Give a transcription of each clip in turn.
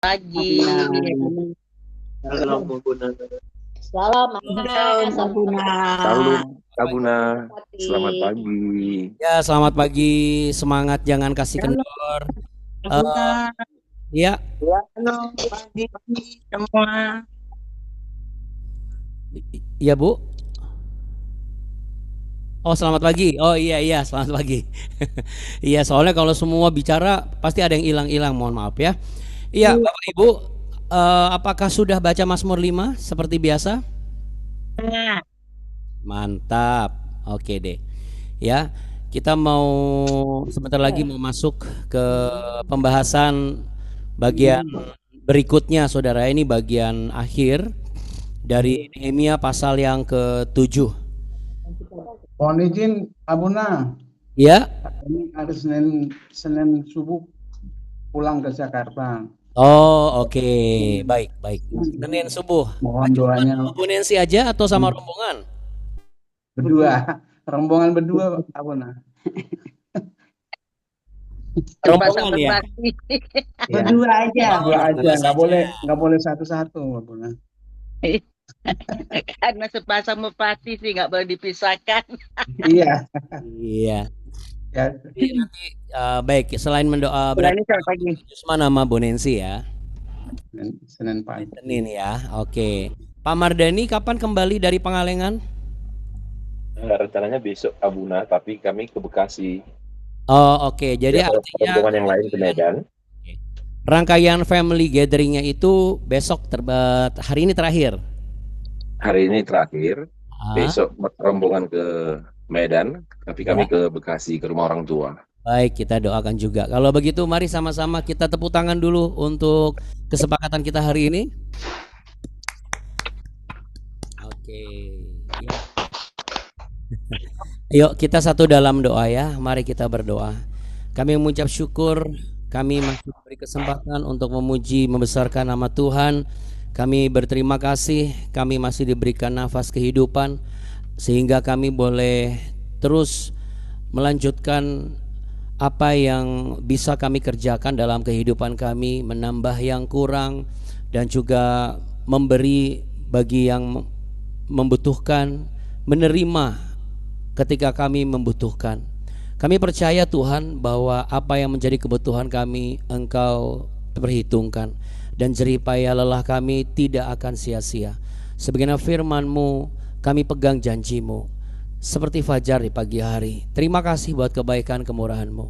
Pagi. Halo, Bu Guna. Salam Halo, Bu Guna. Salam, Kak Guna. Selamat pagi. Ya, selamat pagi. Semangat, jangan kasih kendor. Ya. Halo, pagi semua. Iya, Bu. Oh, selamat pagi. Oh iya, selamat pagi. Iya, soalnya kalau semua bicara pasti ada yang hilang-hilang. Mohon maaf ya. Iya, Bapak Ibu, apakah sudah baca Mazmur 5 seperti biasa? Mantap. Oke deh. Ya, kita mau sebentar lagi mau masuk ke pembahasan bagian berikutnya, Saudara. Ini bagian akhir dari Nehemia pasal yang ke-7. Mohon izin, Abuna. Ya. Ini hari Senin subuh pulang ke Jakarta. Oh, oke. Baik. Senin subuh. Mohon doanya. Bu Nancy aja atau sama rombongan? Berdua. Rombongan berdua, Abuna. Rombongan ya? Berdua aja. Nggak boleh satu-satu, Abuna. Karena sepasang merpati sih nggak boleh dipisahkan. Iya. Ya. Nanti baik, selain mendoa berarti pagi. Mana nama Bu Nancy ya? Senin pagi. Senin ya. Oke. Pak Mardani kapan kembali dari Pangalengan? Rencananya besok, Abuna, tapi kami ke Bekasi. Oh, oke. Jadi artinya rombongan yang lain ke Medan. Rangkaian family gatheringnya itu besok hari ini terakhir. Hari ini terakhir. Besok rombongan ke Medan, tapi kami ke Bekasi, ke rumah orang tua. Baik, kita doakan juga. Kalau begitu mari sama-sama kita tepuk tangan dulu untuk kesepakatan kita hari ini. Oke. Ya. Yuk kita satu dalam doa ya. Mari kita berdoa. Kami mengucap syukur, kami masih diberi kesempatan untuk memuji, membesarkan nama Tuhan. Kami berterima kasih, kami masih diberikan nafas kehidupan sehingga kami boleh terus melanjutkan apa yang bisa kami kerjakan dalam kehidupan kami, menambah yang kurang dan juga memberi bagi yang membutuhkan, menerima ketika kami membutuhkan. Kami percaya Tuhan bahwa apa yang menjadi kebutuhan kami Engkau perhitungkan, dan jerih payah lelah kami tidak akan sia-sia. Sebagaimana firman-Mu, kami pegang janji-Mu seperti fajar di pagi hari. Terima kasih buat kebaikan kemurahan-Mu.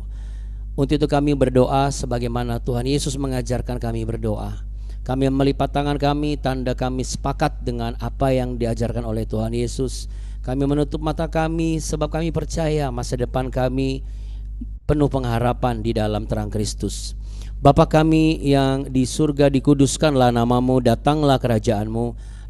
Untuk itu kami berdoa sebagaimana Tuhan Yesus mengajarkan kami berdoa. Kami melipat tangan kami, tanda kami sepakat dengan apa yang diajarkan oleh Tuhan Yesus. Kami menutup mata kami sebab kami percaya masa depan kami penuh pengharapan di dalam terang Kristus. Bapa kami yang di surga, dikuduskanlah nama-Mu, datanglah kerajaan-Mu,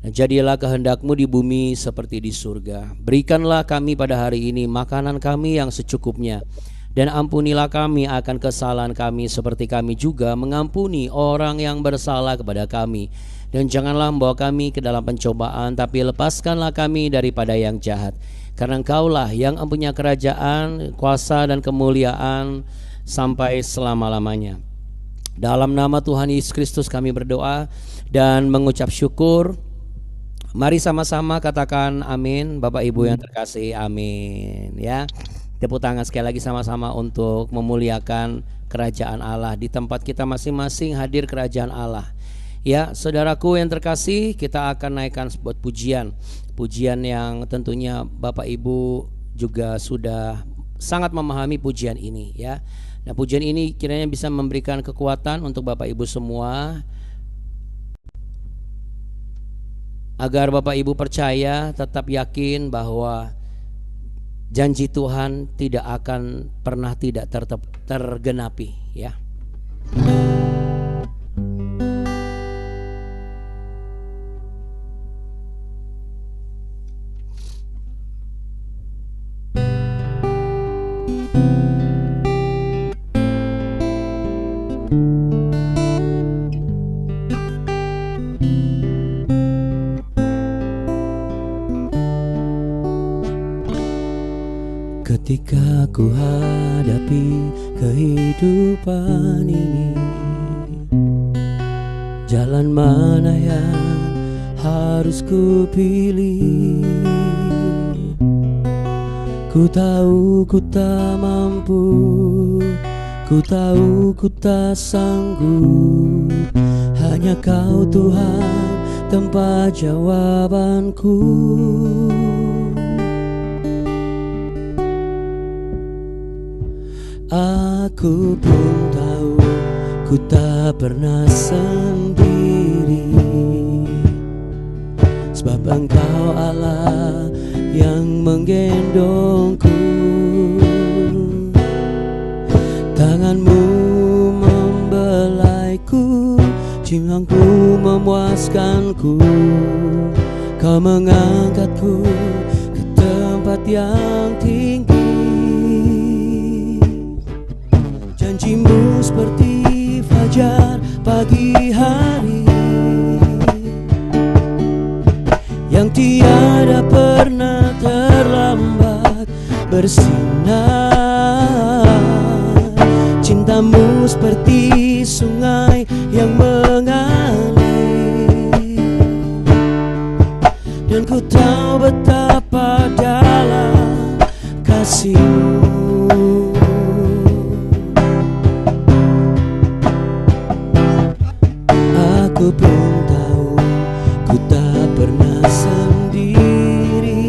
dan jadilah kehendak-Mu di bumi seperti di surga. Berikanlah kami pada hari ini makanan kami yang secukupnya, dan ampunilah kami akan kesalahan kami seperti kami juga mengampuni orang yang bersalah kepada kami. Dan janganlah membawa kami ke dalam pencobaan, tapi lepaskanlah kami daripada yang jahat. Karena Engkaulah yang mempunyai kerajaan, kuasa dan kemuliaan sampai selama-lamanya. Dalam nama Tuhan Yesus Kristus kami berdoa dan mengucap syukur. Mari sama-sama katakan amin. Bapak Ibu yang terkasih, amin ya. Tepuk tangan sekali lagi sama-sama untuk memuliakan kerajaan Allah. Di tempat kita masing-masing hadir kerajaan Allah. Ya, saudaraku yang terkasih, kita akan naikkan sebuah pujian. Pujian yang tentunya Bapak Ibu juga sudah sangat memahami pujian ini ya. Nah, pujian ini kiranya bisa memberikan kekuatan untuk Bapak Ibu semua, agar Bapak Ibu percaya, tetap yakin bahwa janji Tuhan tidak akan pernah tidak tergenapi ya. Ketika ku hadapi kehidupan ini, Jalan mana yang harus ku pilih? Ku tahu ku tak mampu, ku tahu ku tak sanggup. Hanya Kau Tuhan tempat jawabanku. Aku pun tahu ku tak pernah sendiri, sebab Engkau Allah yang menggendongku. Tangan-Mu membelaiku, cinangku memuaskanku. Kau mengangkatku ke tempat yang tinggi. Janji-Mu seperti fajar pagi hari, yang tiada pernah terlambat bersinar. Cinta-Mu seperti sungai yang mengalir, dan ku tahu betapa dalam kasih-Mu. Aku pun tahu ku tak pernah sendiri,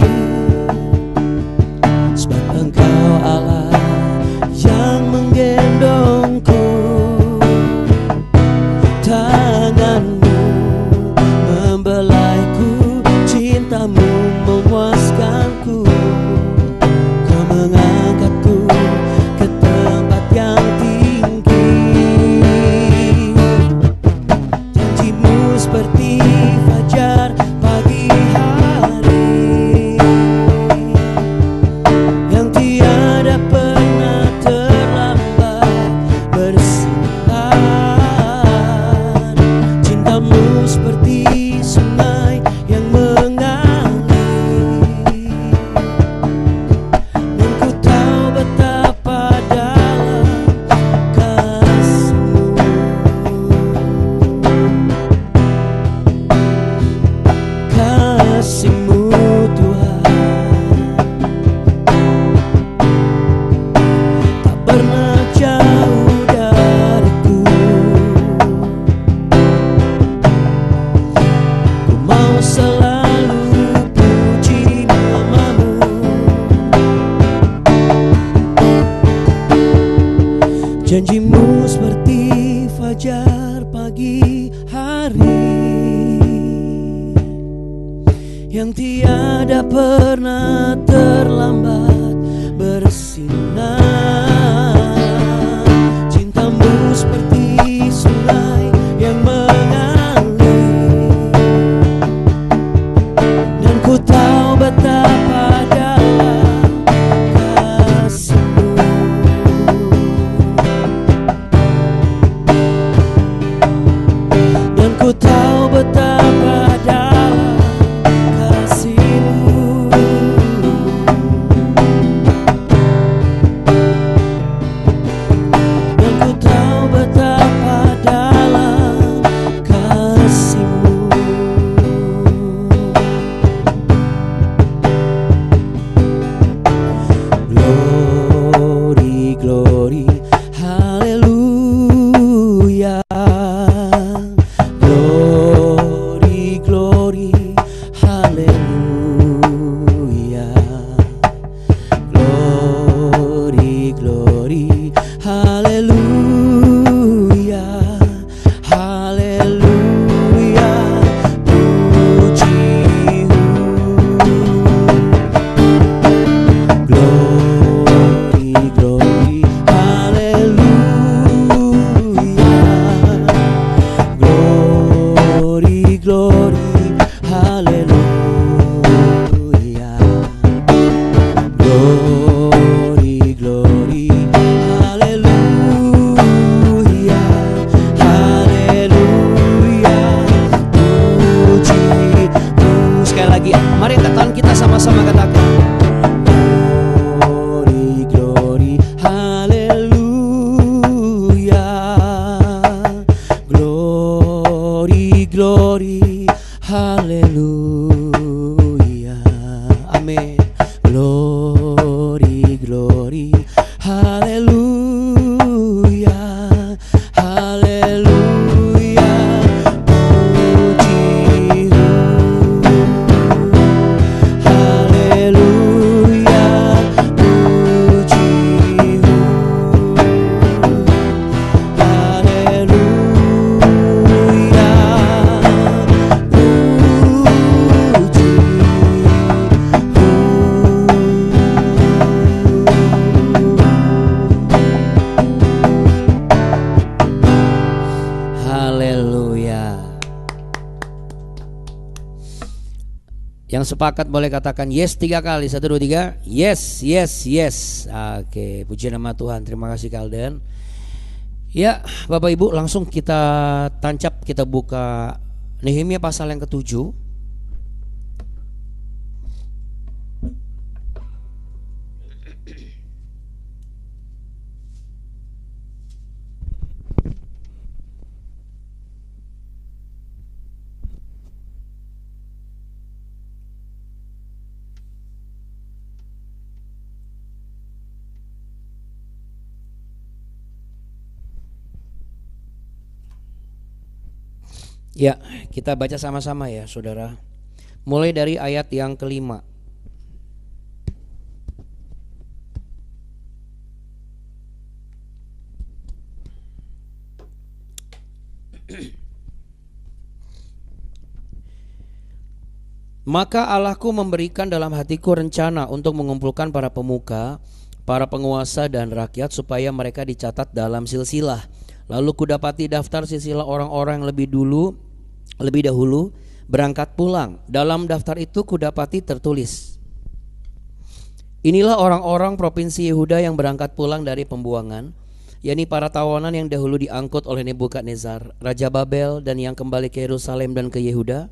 sebab Engkau Allah yang menggendongku. Tangan-Mu membelaiku, cinta-Mu memuaskanku. Kau mengangkatku ke tempat yang tinggi. Janji-Mu seperti fajar pagi hari, yang tiada pernah terlambat bersinar. Cinta-Mu seperti sungai yang mengalir, dan ku tahu betapa dalam kasih-Mu. Kasih-Mu Tuhan tak pernah jauh dariku. Ku mau selalu puji nama-Mu. Janji-Mu seperti fajar pagi hari, yang tiada pernah terlambat bersinar. Cinta-Mu seperti sungai yang mengalir, dan ku tahu betapa dalam kasih-Mu. Dan ku tahu betapa dalam kasih-Mu. Dan ku tahu betapa dalam kasih-Mu. Glory, glory, haleluya. Glory, glory, haleluya. Glory, glory, haleluya. Haleluya, puji-Mu. Glory, glory, haleluya. Glory, glory, haleluya. Glory, glory, haleluya. Haleluya, puji-Mu. Sekali lagi, mari katakan, kita sama-sama katakan. Glory, glory, haleluya. Glory, glory, haleluya. Amin. Glory, glory, haleluya, haleluya. Puji, haleluya, puji, haleluya. Yang sepakat boleh katakan yes 3 kali. 1, 2, 3. Yes, yes, yes. Oke, puji nama Tuhan. Terima kasih Kalden. Ya, Bapak Ibu, langsung kita tancap, kita buka Nehemia pasal yang ke-7. Ya, kita baca sama-sama ya, saudara. Mulai dari ayat yang ke-5. Maka Allahku memberikan dalam hatiku rencana untuk mengumpulkan para pemuka, para penguasa dan rakyat supaya mereka dicatat dalam silsilah. Lalu kudapati daftar silsilah orang-orang yang lebih dahulu berangkat pulang. Dalam daftar itu kudapati tertulis, inilah orang-orang provinsi Yehuda yang berangkat pulang dari pembuangan, yakni para tawanan yang dahulu diangkut oleh Nebukadnezar, Raja Babel, dan yang kembali ke Yerusalem dan ke Yehuda,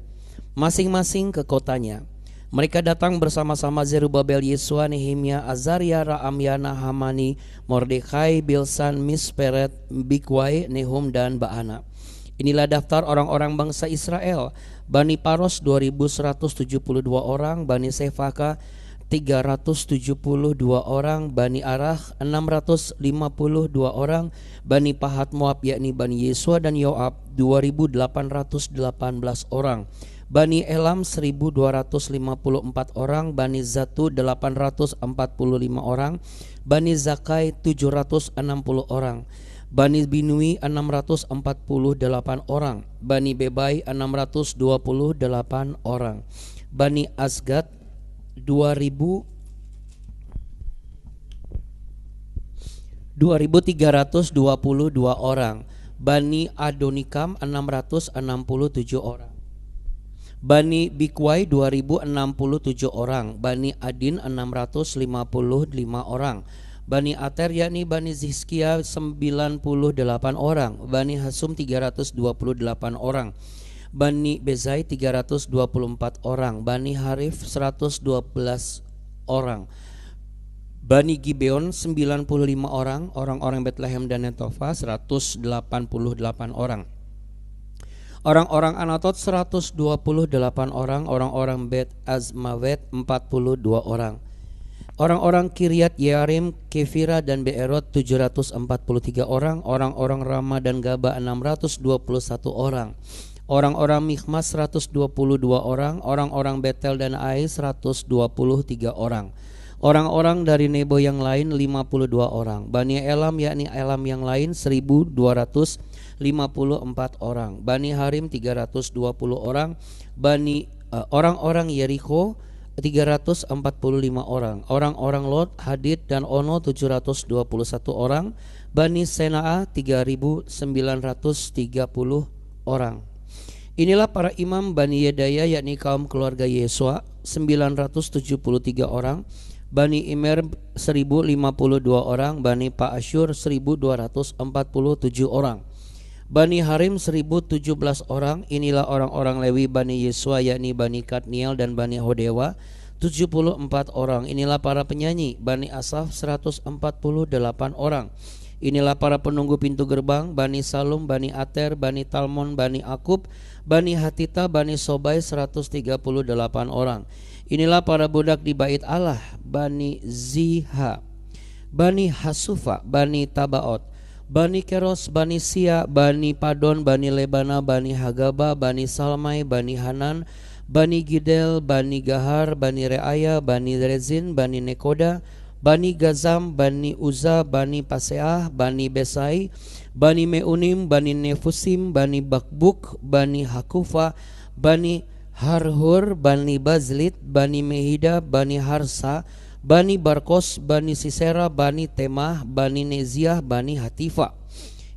masing-masing ke kotanya. Mereka datang bersama-sama Zerubabel, Yesua, Nehemia, Azaria, Raamyana, Hamani, Mordekai, Bilsan, Misperet, Bikwai, Nehum, dan Baana. Inilah daftar orang-orang bangsa Israel. Bani Paros 2172 orang, Bani Sefaka 372 orang, Bani Arah 652 orang, Bani Pahat Moab yakni Bani Yesua dan Yoab 2818 orang, Bani Elam 1254 orang, Bani Zatu 845 orang, Bani Zakai 760 orang, Bani Binui 648 orang, Bani Bebai 628 orang, Bani Azgad 2322 orang, Bani Adonikam 667 orang, Bani Bikwai 2067 orang, Bani Adin 655 orang, Bani Ater yakni Bani Ziskia 98 orang, Bani Hasum 328 orang, Bani Bezai 324 orang, Bani Harif 112 orang, Bani Gibeon 95 orang, orang-orang Bethlehem dan Netofa 188 orang, orang-orang Anatot 128 orang, orang-orang Bet Azmawet 42 orang, orang-orang Kiryat Yearim, Kefira dan Beerot 743 orang, orang-orang Rama dan Gaba 621 orang, orang-orang Mikhmas 122 orang, orang-orang Betel dan Ai 123 orang, orang-orang dari Nebo yang lain 52 orang, Bani Elam yakni Elam yang lain 1254 orang, Bani Harim 320 orang, orang-orang Yeriko 345 orang, orang-orang Lot, Hadid dan Ono 721 orang, Bani Senaa 3930 orang. Inilah para imam Bani Yedaya yakni kaum keluarga Yesua 973 orang, Bani Imer 1052 orang, Bani Pa'asyur 1247 orang, Bani Harim 1017 orang. Inilah orang-orang Lewi Bani Yesua yakni Bani Kadmiel dan Bani Hodewa 74 orang. Inilah para penyanyi Bani Asaf 148 orang. Inilah para penunggu pintu gerbang, Bani Salum, Bani Ater, Bani Talmon, Bani Akub, Bani Hatita, Bani Sobai 138 orang. Inilah para budak di bait Allah, Bani Ziha, Bani Hasufa, Bani Tabaot, Bani Keros, Bani Sia, Bani Padon, Bani Lebana, Bani Hagaba, Bani Salmai, Bani Hanan, Bani Gidel, Bani Gahar, Bani Reaya, Bani Rezin, Bani Nekoda, Bani Gazam, Bani Uza, Bani Paseah, Bani Besai, Bani Meunim, Bani Nefusim, Bani Bakbuk, Bani Hakufa, Bani Harhur, Bani Bazlit, Bani Mehida, Bani Harsa, Bani Barkos, Bani Sisera, Bani Temah, Bani Neziah, Bani Hatifa.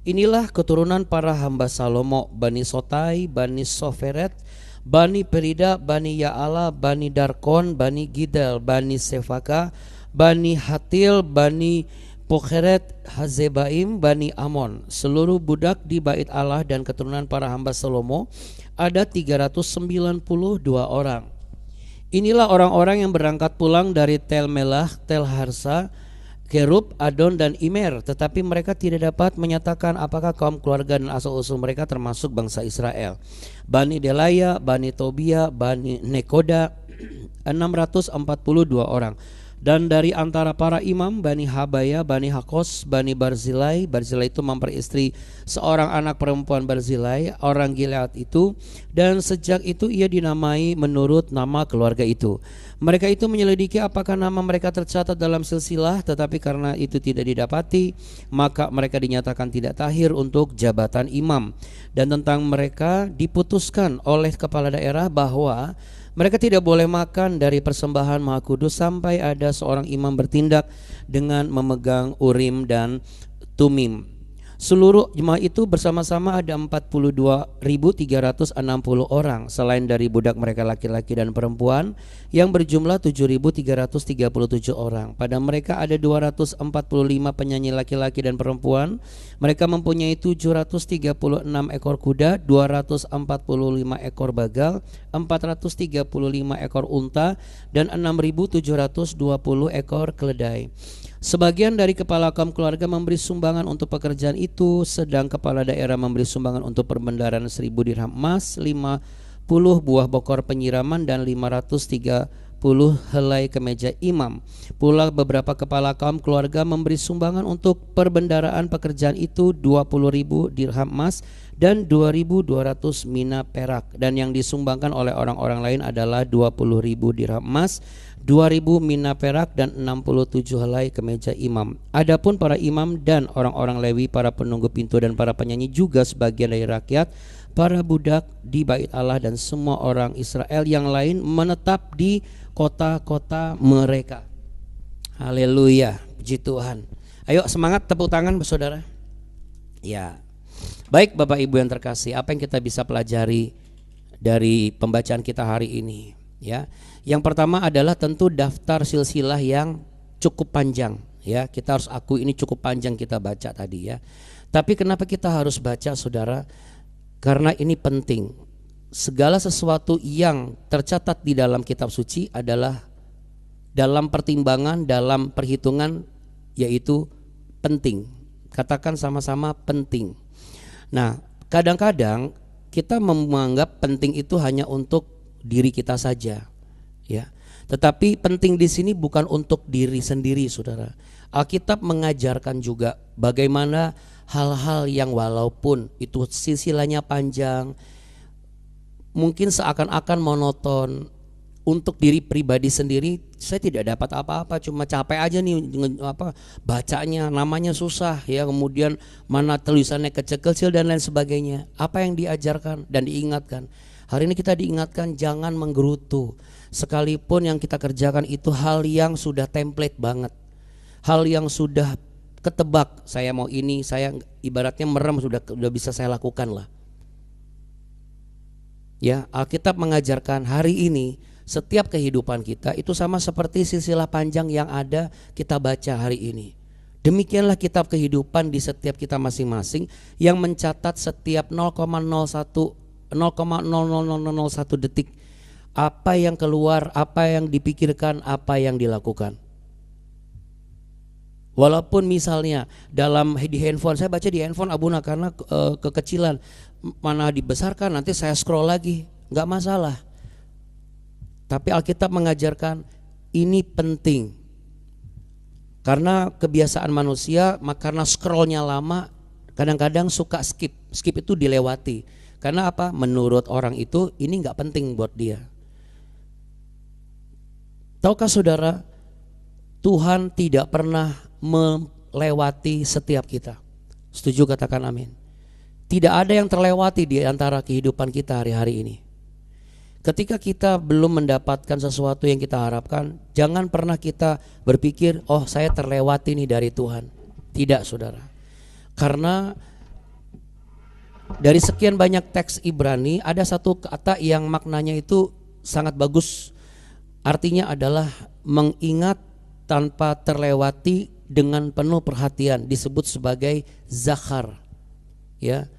Inilah keturunan para hamba Salomo, Bani Sotai, Bani Soferet, Bani Perida, Bani Ya'ala, Bani Darkon, Bani Gidel, Bani Sefaka, Bani Hatil, Bani Pokheret, Hazebaim, Bani Amon. Seluruh budak di bait Allah dan keturunan para hamba Salomo ada 392 orang. Inilah orang-orang yang berangkat pulang dari Tel Melah, Tel Harsa, Kerub, Adon dan Imer, tetapi mereka tidak dapat menyatakan apakah kaum keluarga dan asal-usul mereka termasuk bangsa Israel. Bani Delaya, Bani Tobia, Bani Nekoda 642 orang. Dan dari antara para imam, Bani Habaya, Bani Hakos, Bani Barzilai. Barzilai itu memperistri seorang anak perempuan Barzilai, orang Gilead itu. Dan sejak itu ia dinamai menurut nama keluarga itu. Mereka itu menyelidiki apakah nama mereka tercatat dalam silsilah, tetapi karena itu tidak didapati, maka mereka dinyatakan tidak tahir untuk jabatan imam. Dan tentang mereka diputuskan oleh kepala daerah bahwa mereka tidak boleh makan dari persembahan Maha Kudus sampai ada seorang imam bertindak dengan memegang Urim dan Tumim. Seluruh jemaah itu bersama-sama ada 42.360 orang, selain dari budak mereka laki-laki dan perempuan yang berjumlah 7.337 orang. Pada mereka ada 245 penyanyi laki-laki dan perempuan. Mereka mempunyai 736 ekor kuda, 245 ekor bagal, 435 ekor unta, dan 6.720 ekor keledai. Sebagian dari kepala kaum keluarga memberi sumbangan untuk pekerjaan itu, sedang kepala daerah memberi sumbangan untuk perbendaharaan 1.000 dirham emas, 50 buah bokor penyiraman, dan 530 helai kemeja imam. Pula beberapa kepala kaum keluarga memberi sumbangan untuk perbendaharaan pekerjaan itu, 20.000 dirham emas dan 2.200 mina perak. Dan yang disumbangkan oleh orang-orang lain adalah 20.000 dirham emas, 2.000 mina perak, dan 67 helai kemeja imam. Adapun para imam dan orang-orang Lewi, para penunggu pintu dan para penyanyi juga sebagian dari rakyat, para budak di bait Allah dan semua orang Israel yang lain menetap di kota-kota mereka. Haleluya, puji Tuhan. Ayo semangat, tepuk tangan saudara. Ya. Baik Bapak Ibu yang terkasih, apa yang kita bisa pelajari dari pembacaan kita hari ini? Ya, yang pertama adalah tentu daftar silsilah yang cukup panjang. Ya, kita harus akui ini cukup panjang kita baca tadi ya. Tapi kenapa kita harus baca saudara? Karena ini penting. Segala sesuatu yang tercatat di dalam kitab suci adalah dalam pertimbangan, dalam perhitungan, yaitu penting. Katakan sama-sama penting. Nah, kadang-kadang kita menganggap penting itu hanya untuk diri kita saja, ya. Tetapi penting di sini bukan untuk diri sendiri, saudara. Alkitab mengajarkan juga bagaimana hal-hal yang walaupun itu silsilahnya panjang, mungkin seakan-akan monoton, untuk diri pribadi sendiri saya tidak dapat apa-apa, cuma capek aja nih bacanya, namanya susah ya, kemudian mana tulisannya kecil-kecil dan lain sebagainya. Apa yang diajarkan dan diingatkan? Hari ini kita diingatkan jangan menggerutu. Sekalipun yang kita kerjakan itu hal yang sudah template banget, hal yang sudah ketebak, saya mau ini, saya ibaratnya merem sudah bisa saya lakukan lah. Ya, Alkitab mengajarkan hari ini setiap kehidupan kita itu sama seperti silsilah panjang yang ada kita baca hari ini. Demikianlah kitab kehidupan di setiap kita masing-masing yang mencatat setiap 0,0001 detik apa yang keluar, apa yang dipikirkan, apa yang dilakukan. Walaupun misalnya di handphone, saya baca di handphone Abuna karena kekecilan, mana dibesarkan nanti saya scroll lagi, nggak masalah. Tapi Alkitab mengajarkan ini penting. Karena kebiasaan manusia, karena scrollnya lama, kadang-kadang suka skip. Skip itu dilewati. Karena apa? Menurut orang itu ini nggak penting buat dia. Tahukah saudara, Tuhan tidak pernah melewati setiap kita. Setuju, katakan amin. Tidak ada yang terlewati di antara kehidupan kita hari-hari ini. Ketika kita belum mendapatkan sesuatu yang kita harapkan, jangan pernah kita berpikir, oh saya terlewati nih dari Tuhan. Tidak, saudara. Karena dari sekian banyak teks Ibrani, ada satu kata yang maknanya itu sangat bagus. Artinya adalah mengingat tanpa terlewati dengan penuh perhatian, disebut sebagai zakhar. Ya.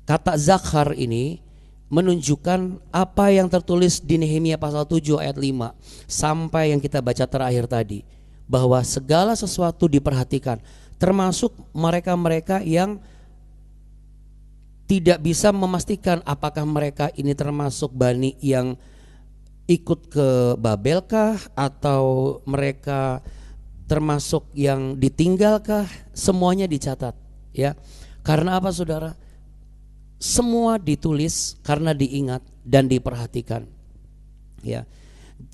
Kata zakhar ini menunjukkan apa yang tertulis di Nehemia pasal 7 ayat 5 sampai yang kita baca terakhir tadi, bahwa segala sesuatu diperhatikan, termasuk mereka-mereka yang tidak bisa memastikan apakah mereka ini termasuk Bani yang ikut ke Babelkah atau mereka termasuk yang ditinggalkah, semuanya dicatat, ya. Karena apa, saudara? Semua ditulis karena diingat dan diperhatikan, ya.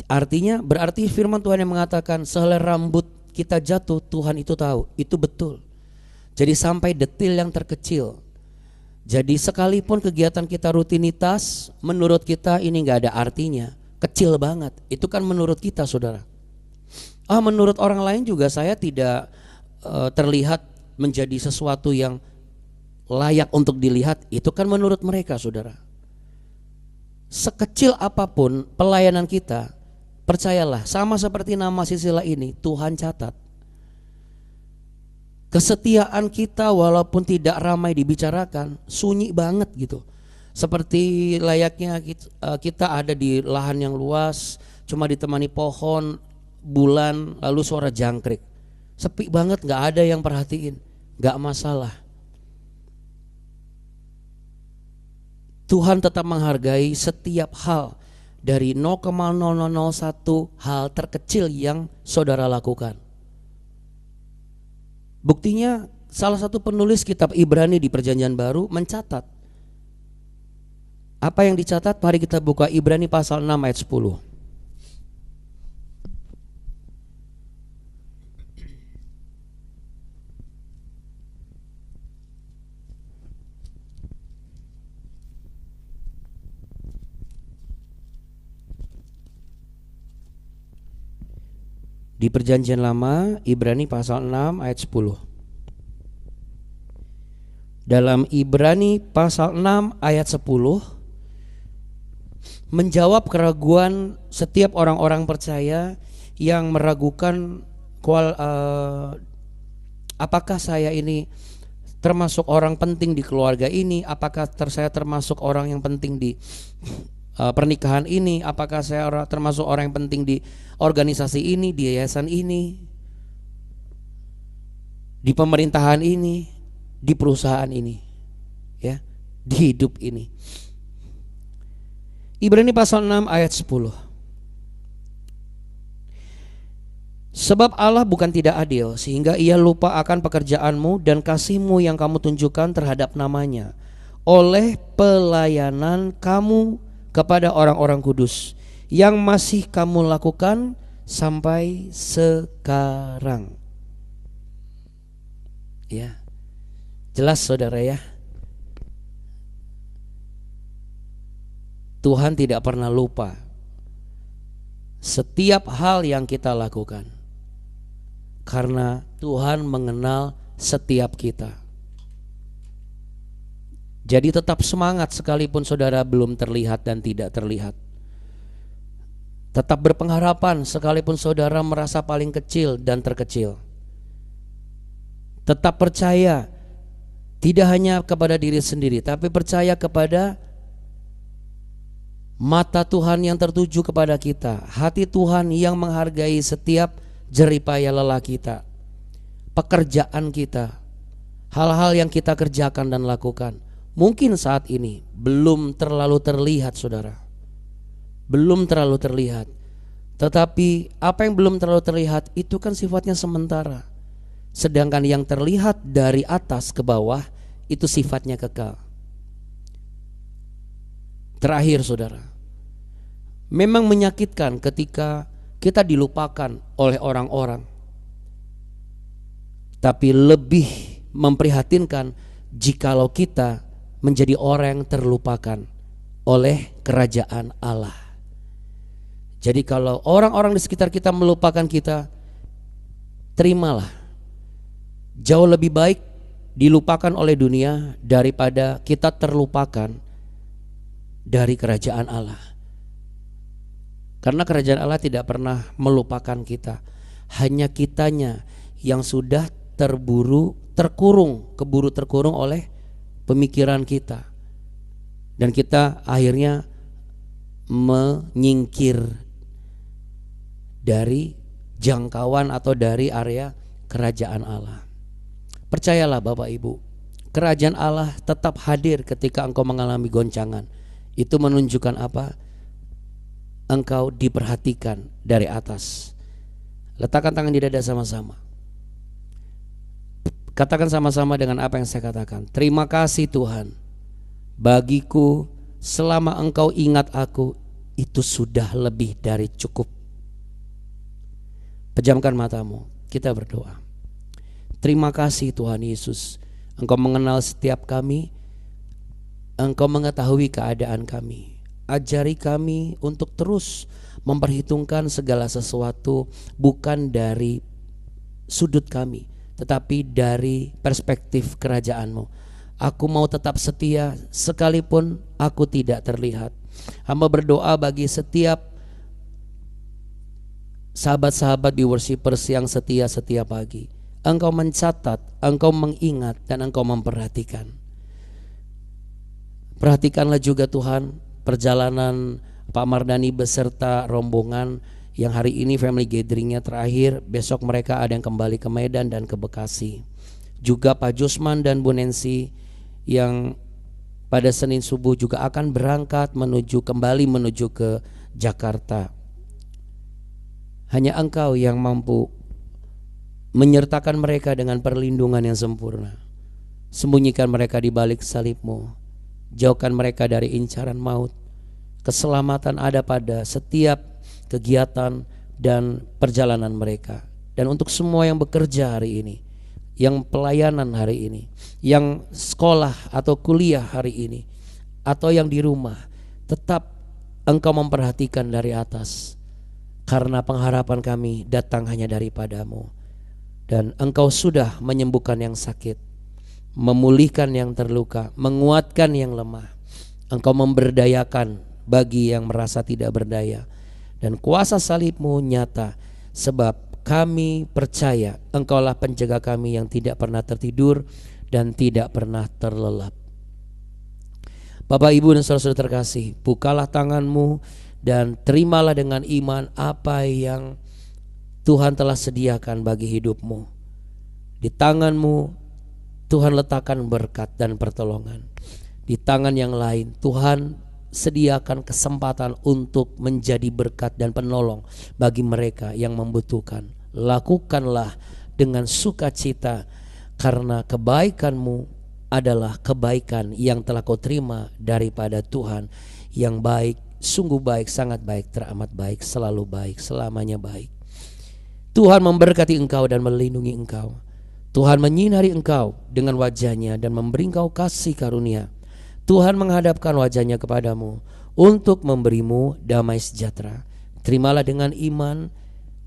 Artinya berarti firman Tuhan yang mengatakan sehelai rambut kita jatuh Tuhan itu tahu, itu betul. Jadi sampai detil yang terkecil. Jadi sekalipun kegiatan kita rutinitas, menurut kita ini nggak ada artinya, kecil banget. Itu kan menurut kita, saudara. Menurut orang lain juga saya tidak terlihat menjadi sesuatu yang layak untuk dilihat. Itu kan menurut mereka, saudara. Sekecil apapun pelayanan kita, percayalah, sama seperti nama silsilah ini, Tuhan catat. Kesetiaan kita walaupun tidak ramai dibicarakan, sunyi banget gitu. Seperti layaknya kita ada di lahan yang luas, cuma ditemani pohon, bulan, lalu suara jangkrik. Sepi banget, gak ada yang perhatiin, gak masalah. Tuhan tetap menghargai setiap hal, dari 0,0001 hal terkecil yang saudara lakukan. Buktinya salah satu penulis kitab Ibrani di Perjanjian Baru mencatat. Apa yang dicatat? Mari kita buka Ibrani pasal 6 ayat 10. Di Perjanjian Lama, Ibrani pasal 6 ayat 10. Dalam Ibrani pasal 6 ayat 10 menjawab keraguan setiap orang-orang percaya yang meragukan apakah saya ini termasuk orang penting di keluarga ini, apakah saya termasuk orang yang penting di pernikahan ini, apakah saya termasuk orang yang penting di organisasi ini, di yayasan ini, di pemerintahan ini, di perusahaan ini, ya, di hidup ini. Ibrani pasal 6 ayat 10. Sebab Allah bukan tidak adil sehingga ia lupa akan pekerjaanmu dan kasihmu yang kamu tunjukkan terhadap namanya oleh pelayanan kamu kepada orang-orang kudus yang masih kamu lakukan sampai sekarang. Ya. Jelas, saudara, ya. Tuhan tidak pernah lupa setiap hal yang kita lakukan, karena Tuhan mengenal setiap kita. Jadi tetap semangat sekalipun saudara belum terlihat dan tidak terlihat. Tetap berpengharapan sekalipun saudara merasa paling kecil dan terkecil. Tetap percaya, tidak hanya kepada diri sendiri, tapi percaya kepada mata Tuhan yang tertuju kepada kita, hati Tuhan yang menghargai setiap jeripaya lelah kita. pekerjaan kita, hal-hal yang kita kerjakan dan lakukan, mungkin saat ini belum terlalu terlihat, saudara. Belum terlalu terlihat. Tetapi apa yang belum terlalu terlihat itu kan sifatnya sementara. Sedangkan yang terlihat dari atas ke bawah itu sifatnya kekal. Terakhir, saudara, memang menyakitkan ketika kita dilupakan oleh orang-orang. Tapi lebih memprihatinkan jikalau kita menjadi orang yang terlupakan oleh kerajaan Allah. Jadi kalau orang-orang di sekitar kita melupakan kita, terimalah. Jauh lebih baik dilupakan oleh dunia daripada kita terlupakan dari kerajaan Allah. Karena kerajaan Allah tidak pernah melupakan kita. Hanya kitanya yang sudah keburu terkurung oleh pemikiran kita. Dan kita akhirnya menyingkir dari jangkauan atau dari area kerajaan Allah. Percayalah Bapak Ibu, kerajaan Allah tetap hadir ketika engkau mengalami goncangan. Itu menunjukkan apa? Engkau diperhatikan dari atas. Letakkan tangan di dada sama-sama. Katakan sama-sama dengan apa yang saya katakan. Terima kasih Tuhan, bagiku selama engkau ingat aku, itu sudah lebih dari cukup. Pejamkan matamu, kita berdoa. Terima kasih Tuhan Yesus, engkau mengenal setiap kami, engkau mengetahui keadaan kami. Ajari kami untuk terus memperhitungkan segala sesuatu bukan dari sudut kami, tetapi dari perspektif kerajaan-Mu. Aku mau tetap setia sekalipun aku tidak terlihat. Hamba berdoa bagi setiap sahabat-sahabat di worshipers yang setia setiap pagi. Engkau mencatat, engkau mengingat, dan engkau memperhatikan. Perhatikanlah juga Tuhan perjalanan Pak Mardani beserta rombongan yang hari ini family gatheringnya terakhir. Besok mereka ada yang kembali ke Medan dan ke Bekasi. Juga Pak Jusman dan Bu Nancy yang pada Senin subuh juga akan berangkat kembali menuju ke Jakarta. Hanya Engkau yang mampu menyertakan mereka dengan perlindungan yang sempurna. Sembunyikan mereka di balik salib-Mu. Jauhkan mereka dari incaran maut. Keselamatan ada pada setiap kegiatan dan perjalanan mereka. Dan untuk semua yang bekerja hari ini, yang pelayanan hari ini, yang sekolah atau kuliah hari ini, atau yang di rumah, tetap Engkau memperhatikan dari atas. Karena pengharapan kami datang hanya daripada-Mu. Dan Engkau sudah menyembuhkan yang sakit, memulihkan yang terluka, menguatkan yang lemah. Engkau memberdayakan bagi yang merasa tidak berdaya. Dan kuasa salib-Mu nyata, sebab kami percaya Engkaulah penjaga kami yang tidak pernah tertidur dan tidak pernah terlelap. Bapak Ibu dan saudara-saudara terkasih, bukalah tangan-Mu dan terimalah dengan iman apa yang Tuhan telah sediakan bagi hidup-Mu. Di tangan-Mu Tuhan letakkan berkat dan pertolongan. Di tangan yang lain Tuhan sediakan kesempatan untuk menjadi berkat dan penolong bagi mereka yang membutuhkan. Lakukanlah dengan sukacita, karena kebaikan-Mu adalah kebaikan yang telah Kau terima daripada Tuhan, yang baik, sungguh baik, sangat baik, teramat baik, selalu baik, selamanya baik. Tuhan memberkati engkau dan melindungi engkau. Tuhan menyinari engkau dengan wajah-Nya dan memberi engkau kasih karunia. Tuhan menghadapkan wajah-Nya kepadamu untuk memberimu damai sejahtera. Terimalah dengan iman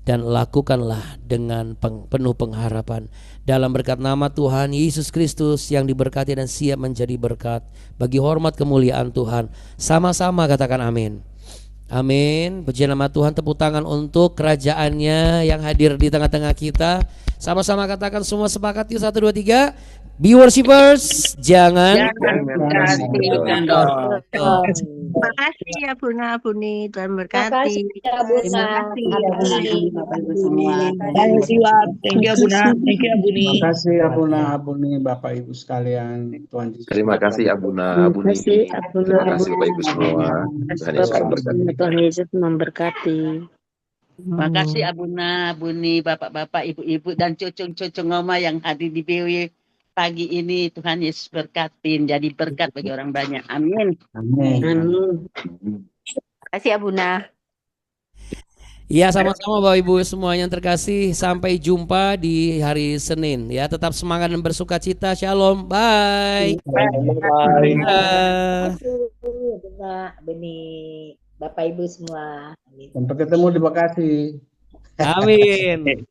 dan lakukanlah dengan penuh pengharapan. Dalam berkat nama Tuhan Yesus Kristus yang diberkati dan siap menjadi berkat bagi hormat kemuliaan Tuhan. Sama-sama katakan amin. Amin. Puji nama Tuhan, tepuk tangan untuk kerajaannya yang hadir di tengah-tengah kita. Sama-sama katakan semua sepakat yuk 1 2 3. Be worshipers, jangan Kasihkan dong. Terima kasih ya Buna, Buni, Tuhan berkati. ya Buna. Terima kasih ya Buna, Bapak Ibu semua. Thank you, Buna. Thank you, Buni. Terima kasih Abuna, Abuni, Bapak Ibu sekalian. Tuhan Yesus. Terima kasih Abuna, Abuni. Terima kasih Bapak Ibu semua. Tuhan Yesus memberkati. Tuhan Yesus memberkati. Terima kasih Abuna, Buni, bapak-bapak, ibu-ibu, dan cucung-cucung oma yang hadir di BW pagi ini. Tuhan Yesus berkatin, jadi berkat bagi orang banyak. Amin. Amin. Terima kasih ya Buna. Ya, sama-sama Bapak Ibu semuanya yang terkasih. Sampai jumpa di hari Senin ya. Tetap semangat dan bersuka cita. Shalom. Bye. Terima kasih Buna, Beni, Bapak Ibu semua. Amin. Sampai ketemu di Bekasi. Amin.